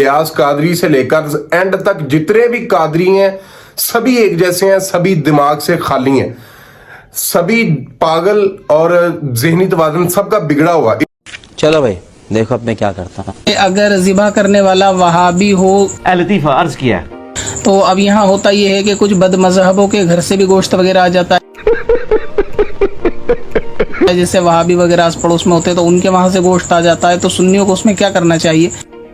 इलियास कादरी से लेकर एंड तक जितने भी कादरी हैं सभी एक जैसे हैं, सभी दिमाग से खाली हैं, सभी पागल और ज़हनी तवाज़ुन सबका बिगड़ा हुआ। चलो भाई देखो अब मैं क्या करता हूँ। अगर ज़िबा करने वाला वहाबी हो लतीफ़ा अर्ज किया तो अब यहाँ होता ये है कि कुछ बदमज़हबों के घर से भी गोश्त वगैरह आ जाता है। जैसे वहाबी वगैरह आस पड़ोस में होते हैं तो उनके वहां से गोश्त आ जाता है, तो सुन्नियों को उसमें क्या करना चाहिए?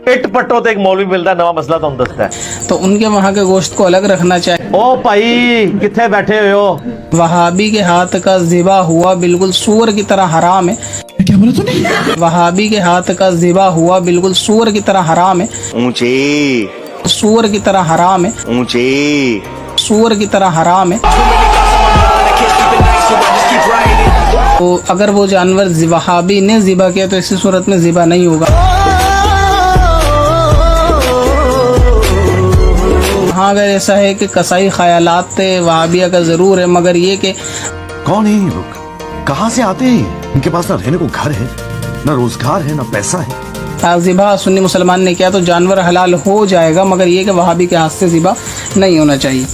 इट पट्टो तो एक मौलवी मिलता है, नवा मसला तो दसता है, तो उनके वहां के गोश्त को अलग रखना चाहिए। ओ भाई किथे बैठे हुए हो? वहाबी के हाथ का ज़िबा हुआ बिल्कुल सूअर की तरह हराम है। क्या बोला तूने? वहाबी के हाथ का ज़िबा हुआ बिल्कुल सूअर की तरह हराम है। ऊंची सूअर की तरह हराम है। ऊंची सूअर की तरह हराम है। तो अगर वो जानवर वहाबी ने ज़िबा किया तो इसी सूरत में ज़िबा नहीं होगा। हाँ अगर ऐसा है कि कसाई ख्यालात वहाबिया का ज़रूर है, मगर ये कि कौन है ये लोग, कहाँ से आते हैं? इनके पास ना रहने को घर है, ना रोजगार है, ना पैसा है। ज़िबा सुन्नी मुसलमान ने किया तो जानवर हलाल हो जाएगा, मगर ये कि वहाबी के हाथ से ज़िबा नहीं होना चाहिए।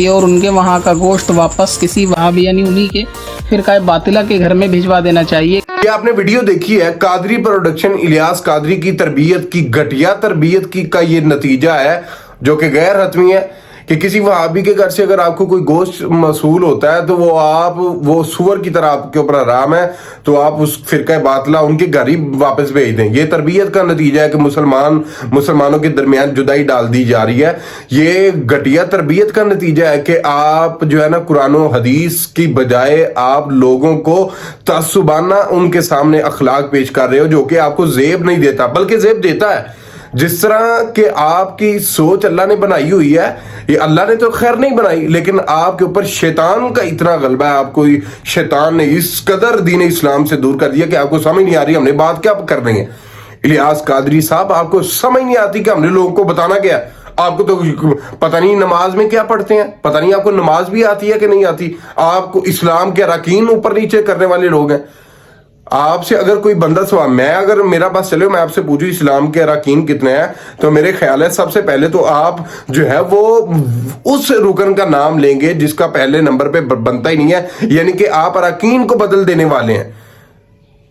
और उनके वहाँ का गोश्त वापस किसी वहाबी यानी उन्हीं के फिरका बातिला के घर में भिजवा देना चाहिए। ये आपने वीडियो देखी है, कादरी प्रोडक्शन इलियास कादरी की तरबियत की, घटिया तरबियत की का ये नतीजा है जो कि गैर हतमी है कि किसी वहाबी के घर से अगर आपको कोई गोश्त मसूल होता है तो वो सूअर की तरह आपके ऊपर हराम है, तो आप उस फिरका बातिला उनके घर ही वापस भेज दें। ये तरबियत का नतीजा है कि मुसलमानों के दरमियान जुदाई डाल दी जा रही है। ये घटिया तरबियत का नतीजा है कि आप जो है ना कुरान और हदीस की बजाय आप लोगों को तअस्सुबाना उनके सामने अखलाक पेश कर रहे हो, जो कि आपको ज़ेब नहीं देता बल्कि ज़ेब देता है। जिस तरह के आपकी सोच अल्लाह ने बनाई हुई है, ये अल्लाह ने तो खैर नहीं बनाई, लेकिन आपके ऊपर शैतान का इतना गलबा है, आपको शैतान ने इस कदर दीन इस्लाम से दूर कर दिया कि आपको समझ नहीं आ रही हमने बात क्या करनी है। इलियास कादरी साहब, आपको समझ नहीं आती कि हमने लोगों को बताना क्या है। आपको तो पता नहीं नमाज में क्या पढ़ते हैं, पता नहीं आपको नमाज भी आती है कि नहीं आती, आपको इस्लाम के अरकान ऊपर नीचे करने वाले लोग हैं। आपसे अगर कोई बंदा सवाल, मैं अगर मेरा पास चले मैं आपसे पूछूं इस्लाम के अरकान कितने हैं, तो मेरे ख्याल है सबसे पहले तो आप जो है वो उस रुकन का नाम लेंगे जिसका पहले नंबर पे बनता ही नहीं है, यानी कि आप अरकान को बदल देने वाले हैं।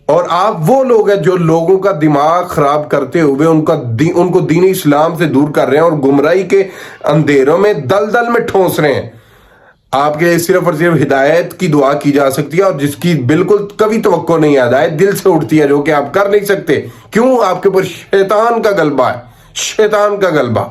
और आप वो लोग हैं जो लोगों का दिमाग खराब करते हुए उनको दीन इस्लाम से दूर कर रहे हैं और गुमराही के अंधेरों में दलदल में ठोंस रहे हैं। आपके लिए सिर्फ और सिर्फ हिदायत की दुआ की जा सकती है, और जिसकी बिल्कुल कभी तवक्को नहीं आता है, दिल से उठती है, जो कि आप कर नहीं सकते। क्यों? आपके ऊपर शैतान का गलबा है, शैतान का गलबा।